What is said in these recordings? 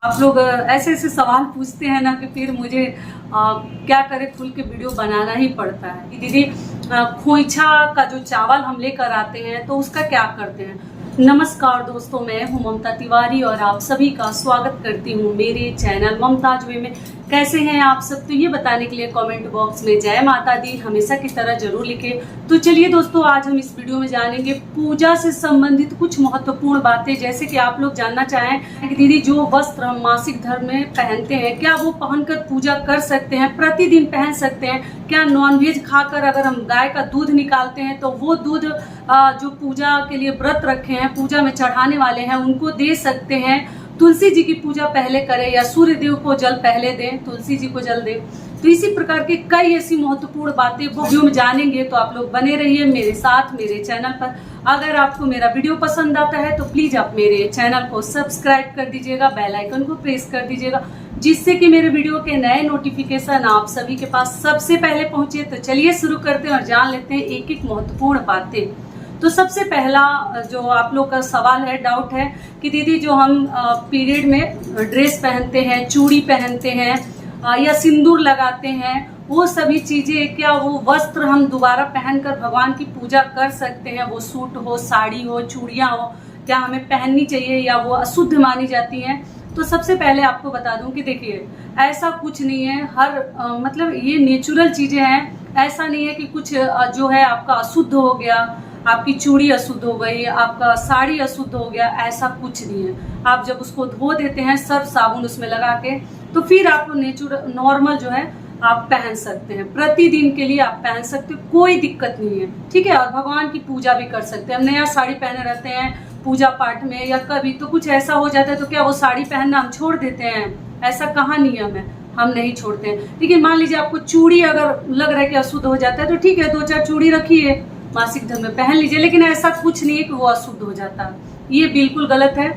आप लोग ऐसे ऐसे सवाल पूछते हैं ना कि फिर मुझे क्या करे, खुल के वीडियो बनाना ही पड़ता है कि दीदी खोइछा का जो चावल हम लेकर आते हैं तो उसका क्या करते हैं। नमस्कार दोस्तों, मैं हूं ममता तिवारी और आप सभी का स्वागत करती हूं मेरे चैनल ममताज वे में। कैसे हैं आप सब, तो ये बताने के लिए कमेंट बॉक्स में जय माता दी हमेशा की तरह जरूर लिखें। तो चलिए दोस्तों, आज हम इस वीडियो में जानेंगे पूजा से संबंधित कुछ महत्वपूर्ण बातें। जैसे कि आप लोग जानना चाहें कि दीदी जो वस्त्र हम मासिक धर्म में पहनते हैं, क्या वो पहनकर पूजा कर सकते हैं, प्रतिदिन पहन सकते हैं? क्या नॉनवेज खाकर अगर हम गाय का दूध निकालते हैं तो वो दूध जो पूजा के लिए व्रत रखे हैं, पूजा में चढ़ाने वाले हैं, उनको दे सकते हैं? तुलसी जी की पूजा पहले करें या सूर्य देव को जल पहले दें, तुलसी जी को जल दें? तो इसी प्रकार की कई ऐसी महत्वपूर्ण बातें वीडियो में जानेंगे। तो आप लोग बने रहिए मेरे साथ मेरे चैनल पर। अगर आपको मेरा वीडियो पसंद आता है तो प्लीज आप मेरे चैनल को सब्सक्राइब कर दीजिएगा, बेल आइकन को प्रेस कर दीजिएगा, जिससे कि मेरे वीडियो के नए नोटिफिकेशन आप सभी के पास सबसे पहले पहुंचे। तो चलिए शुरू करते हैं और जान लेते हैं एक एक महत्वपूर्ण बातें। तो सबसे पहला जो आप लोग का सवाल है, डाउट है कि दीदी जो हम पीरियड में ड्रेस पहनते हैं, चूड़ी पहनते हैं या सिंदूर लगाते हैं, वो सभी चीजें क्या वो वस्त्र हम दोबारा पहनकर भगवान की पूजा कर सकते हैं? वो सूट हो, साड़ी हो, चूड़ियां हो, क्या हमें पहननी चाहिए या वो अशुद्ध मानी जाती हैं? तो सबसे पहले आपको बता दूं कि देखिए, ऐसा कुछ नहीं है। मतलब ये नेचुरल चीजें हैं। ऐसा नहीं है कि कुछ जो है आपका अशुद्ध हो गया, आपकी चूड़ी अशुद्ध हो गई, आपका साड़ी अशुद्ध हो गया, ऐसा कुछ नहीं है। आप जब उसको धो देते हैं सर्फ साबुन उसमें लगा के, तो फिर आप नेचुरल नॉर्मल जो है आप पहन सकते हैं, प्रतिदिन के लिए आप पहन सकते हो, कोई दिक्कत नहीं है, ठीक है। और भगवान की पूजा भी कर सकते हैं। हम नया साड़ी पहने रहते हैं पूजा पाठ में या कभी तो कुछ ऐसा हो जाता है तो क्या वो साड़ी पहनना हम छोड़ देते हैं? ऐसा कहाँ नियम है, हम नहीं छोड़ते हैं। लेकिन मान लीजिए आपको चूड़ी अगर लग रहा है कि अशुद्ध हो जाता है तो ठीक है, 2-4 चूड़ी रखिए, मासिक धर्म में पहन लीजिए, लेकिन ऐसा कुछ नहीं है कि वो अशुद्ध हो जाता है, ये बिल्कुल गलत है।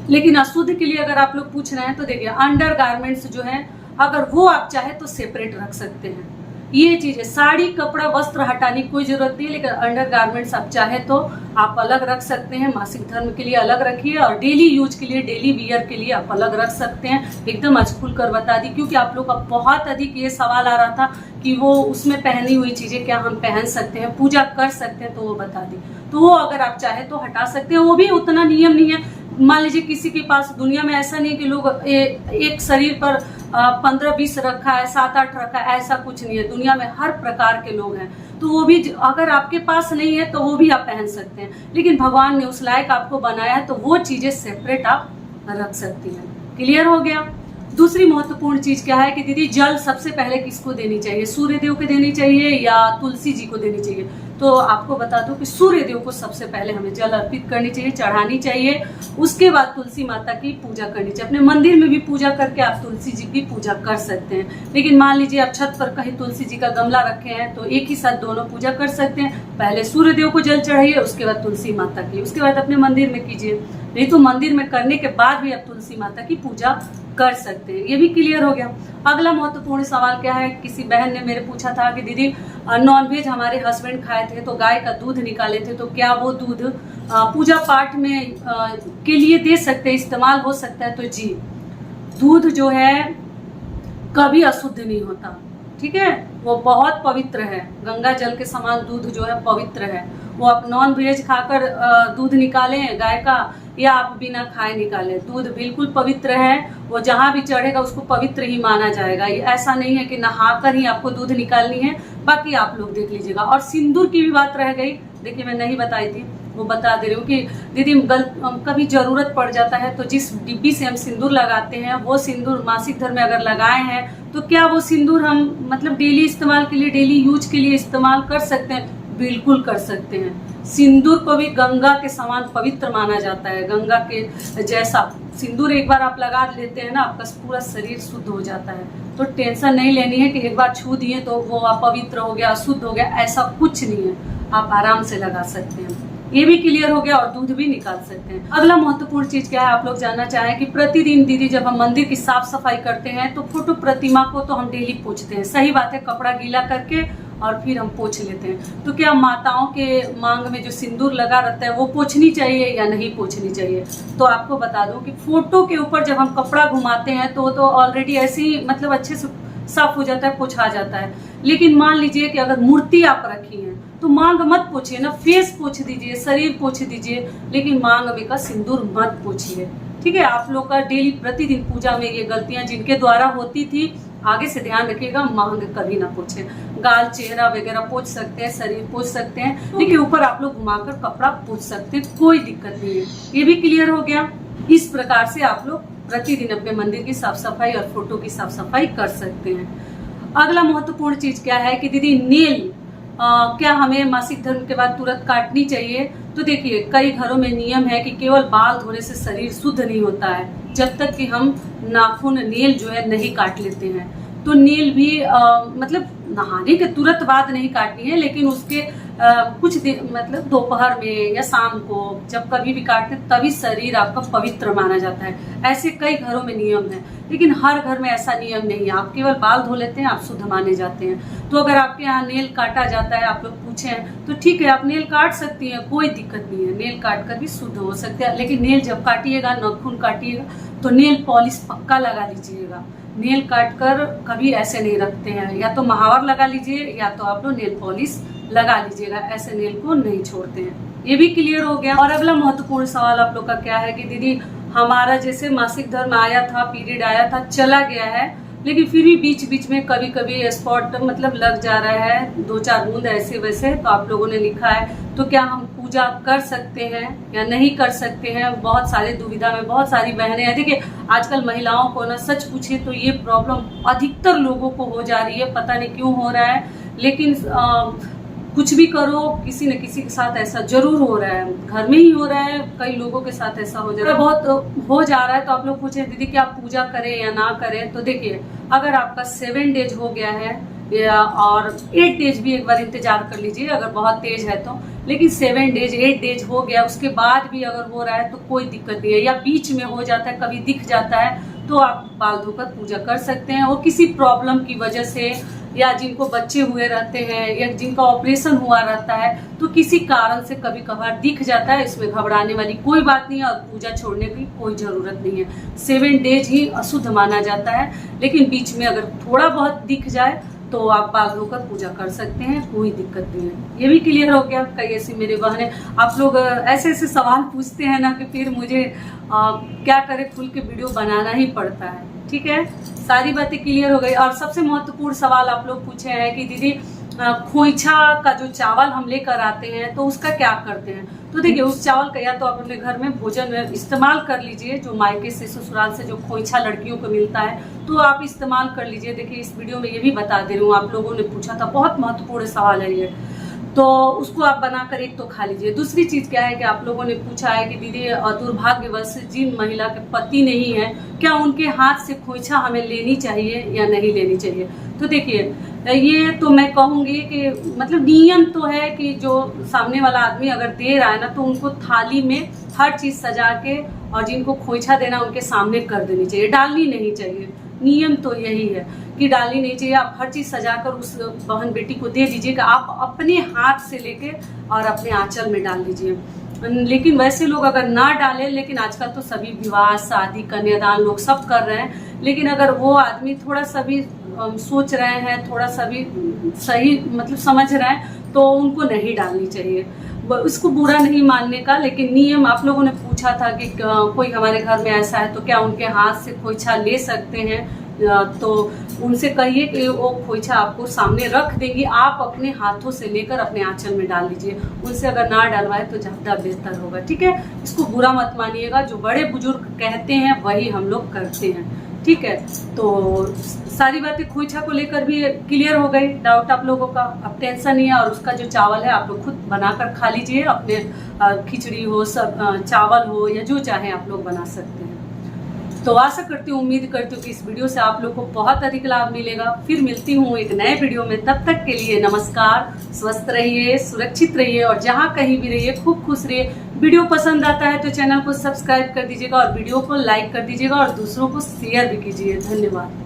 लेकिन अशुद्ध के लिए अगर आप लोग पूछ रहे हैं तो देखिए, अंडर गारमेंट्स जो है अगर वो आप चाहे तो सेपरेट रख सकते हैं। ये चीज है, साड़ी कपड़ा वस्त्र हटाने की कोई जरूरत नहीं है, लेकिन अंडर गारमेंट्स आप चाहे तो आप अलग रख सकते हैं। मासिक धर्म के लिए अलग रखिए और डेली यूज के लिए, डेली वियर के लिए आप अलग रख सकते हैं। एकदम आज खुल कर बता दी, क्योंकि आप लोग का बहुत अधिक ये सवाल आ रहा था कि वो उसमें पहनी हुई चीजें क्या हम पहन सकते हैं, पूजा कर सकते हैं, तो वो बता दी। तो वो अगर आप चाहे तो हटा सकते हैं, वो भी उतना नियम नहीं है। मान लीजिए किसी के पास, दुनिया में ऐसा नहीं कि लोग एक शरीर पर 15-20 रखा है, 7-8 रखा है, ऐसा कुछ नहीं है। दुनिया में हर प्रकार के लोग हैं, तो वो भी अगर आपके पास नहीं है तो वो भी आप पहन सकते हैं। लेकिन भगवान ने उस लायक आपको बनाया है तो वो चीजें सेपरेट आप रख सकती हैं। क्लियर हो गया? दूसरी महत्वपूर्ण चीज क्या है कि दीदी जल सबसे पहले किसको देनी चाहिए, सूर्य देव को देनी चाहिए या तुलसी जी को देनी चाहिए? तो आपको बता दूं कि सूर्य देव को सबसे पहले हमें जल अर्पित करनी चाहिए, चढ़ानी चाहिए। उसके बाद तुलसी माता की पूजा करनी चाहिए। अपने मंदिर में भी पूजा करके आप तुलसी जी की पूजा कर सकते हैं। लेकिन मान लीजिए आप छत पर कहीं तुलसी जी का गमला रखे हैं तो एक ही साथ दोनों पूजा कर सकते हैं। पहले सूर्य देव को जल चढ़ाइए, उसके बाद तुलसी माता की, उसके बाद अपने मंदिर में कीजिए। नहीं तो मंदिर में करने के बाद भी आप तुलसी माता की पूजा कर सकते हैं। ये भी क्लियर हो गया। अगला महत्वपूर्ण सवाल क्या है, किसी बहन ने मेरे पूछा था कि दीदी नॉनवेज हमारे हस्बैंड खाए थे तो गाय का दूध निकाले थे, तो क्या वो दूध पूजा पाठ में के लिए दे सकते हैं, इस्तेमाल हो सकता है? तो जी, दूध जो है कभी अशुद्ध नहीं होता, ठीक है। वो बहुत पवित्र है, गंगा जल के समान दूध जो है पवित्र है। वो आप नॉन वेज खाकर दूध निकालें गाय का या आप बिना खाए निकालें, दूध बिल्कुल पवित्र है। वो जहां भी चढ़ेगा उसको पवित्र ही माना जाएगा। ये ऐसा नहीं है कि नहाकर ही आपको दूध निकालनी है। बाकी आप लोग देख लीजिएगा। और सिंदूर की भी बात रह गई, देखिए मैं नहीं बताई थी, वो बता दे रही हूँ कि दीदी कभी जरूरत पड़ जाता है तो जिस डिब्बी से हम सिंदूर लगाते हैं वो सिंदूर मासिक धर्म में अगर लगाए हैं तो क्या वो सिंदूर हम मतलब डेली इस्तेमाल के लिए, डेली यूज के लिए इस्तेमाल कर सकते हैं? बिल्कुल कर सकते हैं। सिंदूर को भी गंगा के समान पवित्र माना जाता है। गंगा के जैसा सिंदूर एक बार आप लगा लेते हैं ना, आपका पूरा शरीर शुद्ध हो जाता है। तो टेंशन नहीं लेनी है कि एक बार छू दिए तो वो अपवित्र हो गया, अशुद्ध हो गया, ऐसा कुछ नहीं है। आप आराम से लगा सकते हैं। ये भी क्लियर हो गया और दूध भी निकाल सकते हैं। अगला महत्वपूर्ण चीज क्या है, आप लोग जानना चाहें कि प्रतिदिन दीदी जब हम मंदिर की साफ सफाई करते हैं तो फोटो प्रतिमा को तो हम डेली पोंछते हैं, सही बात है, कपड़ा गीला करके और फिर हम पोंछ लेते हैं। तो क्या माताओं के मांग में जो सिंदूर लगा रहता है वो पोंछनी चाहिए या नहीं पोंछनी चाहिए? तो आपको बता दूं कि फोटो के ऊपर जब हम कपड़ा घुमाते हैं तो ऑलरेडी ऐसे ही मतलब अच्छे से साफ हो जाता है, पोंछा जाता है। लेकिन मान लीजिए कि अगर मूर्ति आप रखी है तो मांग मत पोछिए ना, फेस पोछ दीजिए, शरीर पोछ दीजिए, लेकिन मांग में का सिंदूर मत पोछिए। ठीक है, आप लोग का डेली प्रतिदिन पूजा में ये गलतियां जिनके द्वारा होती थी, आगे से ध्यान रखिएगा, मांग कभी ना पोछे। गाल चेहरा वगैरह पोछ सकते हैं, शरीर पोछ सकते हैं, लेकिन ऊपर आप लोग घुमाकर कपड़ा पोछ सकते हैं, कोई दिक्कत नहीं है। ये भी क्लियर हो गया। इस प्रकार से आप लोग प्रतिदिन अपने मंदिर की साफ सफाई और फोटो की साफ सफाई कर सकते हैं। अगला महत्वपूर्ण चीज क्या है कि दीदी नेल क्या हमें मासिक धर्म के बाद तुरंत काटनी चाहिए? तो देखिए, कई घरों में नियम है कि केवल बाल धोने से शरीर शुद्ध नहीं होता है, जब तक कि हम नाखून नेल जो है नहीं काट लेते हैं। तो नेल भी मतलब नहाने के तुरंत बाद नहीं काटनी है, लेकिन उसके कुछ दिन मतलब दोपहर में या शाम को जब कभी भी काटते हैं तभी शरीर आपका पवित्र माना जाता है। ऐसे कई घरों में नियम है, लेकिन हर घर में ऐसा नियम नहीं है। आप केवल बाल धो लेते हैं, आप शुद्ध माने जाते हैं। तो अगर आपके यहाँ नेल काटा जाता है, आप लोग पूछे हैं, तो ठीक है, आप नेल काट सकती हैं, कोई दिक्कत नहीं है। नेल काट कर भी शुद्ध हो सकते हैं, लेकिन नेल जब काटिएगा, नाखून काटिएगा, तो नेल पॉलिश पक्का लगा लीजिएगा। नेल काट कर कभी ऐसे नहीं रखते हैं, या तो महावर लगा लीजिए या तो आप लोग नेल पॉलिश लगा लीजिएगा, ऐसे नेल को नहीं छोड़ते हैं। ये भी क्लियर हो गया। और अगला महत्वपूर्ण सवाल आप लोग का क्या है कि दीदी हमारा जैसे मासिक धर्म आया था, पीरियड आया था, चला गया है, लेकिन फिर भी बीच बीच में कभी कभी स्पॉट मतलब लग जा रहा है, 2-4 बूंद ऐसे वैसे, तो आप लोगों ने लिखा है, तो क्या हम पूजा कर सकते हैं या नहीं कर सकते हैं? बहुत सारे दुविधा में बहुत सारी बहनें हैं। देखिए, आजकल महिलाओं को ना सच पूछे तो ये प्रॉब्लम अधिकतर लोगों को हो जा रही है, पता नहीं क्यों हो रहा है, लेकिन कुछ भी करो, किसी न किसी के साथ ऐसा जरूर हो रहा है। घर में ही हो रहा है, कई लोगों के साथ ऐसा हो जा रहा है, बहुत हो जा रहा है। तो आप लोग पूछे दीदी क्या पूजा करें या ना करें? तो देखिए, अगर आपका 7 डेज हो गया है और 8 डेज भी एक बार इंतजार कर लीजिए अगर बहुत तेज है तो, लेकिन 7 डेज 8 डेज हो गया, उसके बाद भी अगर हो रहा है तो कोई दिक्कत नहीं है, या बीच में हो जाता है, कभी दिख जाता है, तो आप बाल धोकर पूजा कर सकते हैं। वो किसी प्रॉब्लम की वजह से, या जिनको बच्चे हुए रहते हैं, या जिनका ऑपरेशन हुआ रहता है, तो किसी कारण से कभी कभार दिख जाता है, इसमें घबराने वाली कोई बात नहीं है और पूजा छोड़ने की कोई ज़रूरत नहीं है। 7 डेज ही अशुद्ध माना जाता है, लेकिन बीच में अगर थोड़ा बहुत दिख जाए तो आप बाल धोकर पूजा कर सकते हैं, कोई दिक्कत नहीं है। ये भी क्लियर हो गया। कई ऐसी मेरे बहनें, आप लोग ऐसे ऐसे सवाल पूछते हैं ना कि फिर मुझे क्या करें, खुल के वीडियो बनाना ही पड़ता है। ठीक है, सारी बातें क्लियर हो गई। और सबसे महत्वपूर्ण सवाल आप लोग पूछे हैं कि दीदी खोइछा का जो चावल हम लेकर आते हैं तो उसका क्या करते हैं? तो देखिए, उस चावल का या तो आप अपने घर में भोजन में इस्तेमाल कर लीजिए, जो मायके से ससुराल से जो खोइछा लड़कियों को मिलता है तो आप इस्तेमाल कर लीजिए। देखिए, इस वीडियो में ये भी बता दे रही हूँ, आप लोगों ने पूछा था, बहुत महत्वपूर्ण सवाल है ये, तो उसको आप बनाकर एक तो खा लीजिए। दूसरी चीज क्या है कि आप लोगों ने पूछा है कि दीदी दुर्भाग्यवश जिन महिला के पति नहीं है, क्या उनके हाथ से खोइछा हमें लेनी चाहिए या नहीं लेनी चाहिए? तो देखिए, ये तो मैं कहूंगी कि मतलब नियम तो है कि जो सामने वाला आदमी अगर दे रहा है ना, तो उनको थाली में हर चीज सजा के और जिनको खोइछा देना उनके सामने कर देनी चाहिए, डालनी नहीं चाहिए। नियम तो यही है कि डालनी नहीं चाहिए। आप हर चीज सजाकर उस बहन बेटी को दे दीजिएगा, आप अपने हाथ से लेके और अपने आंचल में डाल दीजिए। लेकिन वैसे लोग अगर ना डालें, लेकिन आजकल तो सभी विवाह, शादी, कन्यादान लोग सब कर रहे हैं, लेकिन अगर वो आदमी थोड़ा सा भी सोच रहे हैं, थोड़ा सा भी सही मतलब समझ रहे हैं, तो उनको नहीं डालनी चाहिए। उसको बुरा नहीं मानने का, लेकिन नियम आप लोगों ने पूछा था कि कोई हमारे घर में ऐसा है तो क्या उनके हाथ से खोइछा ले सकते हैं? तो उनसे कहिए कि वो खोइछा आपको सामने रख देंगी, आप अपने हाथों से लेकर अपने आंचल में डाल लीजिए। उनसे अगर ना डलवाए तो ज़्यादा बेहतर होगा। ठीक है, इसको बुरा मत मानिएगा, जो बड़े बुजुर्ग कहते हैं वही हम लोग करते हैं। ठीक है, तो सारी बातें खोइछा को लेकर भी क्लियर हो गई। डाउट आप लोगों का, अब टेंशन नहीं है। और उसका जो चावल है आप लोग खुद बनाकर खा लीजिए, अपने खिचड़ी हो, सब चावल हो, या जो चाहे आप लोग बना सकते हैं। तो आशा करती हूँ, उम्मीद करती हूँ कि इस वीडियो से आप लोग को बहुत अधिक लाभ मिलेगा। फिर मिलती हूँ एक नए वीडियो में, तब तक के लिए नमस्कार। स्वस्थ रहिए, सुरक्षित रहिए और जहाँ कहीं भी रहिए खूब खुश रहिए। वीडियो पसंद आता है तो चैनल को सब्सक्राइब कर दीजिएगा और वीडियो को लाइक कर दीजिएगा और दूसरों को शेयर भी कीजिए। धन्यवाद।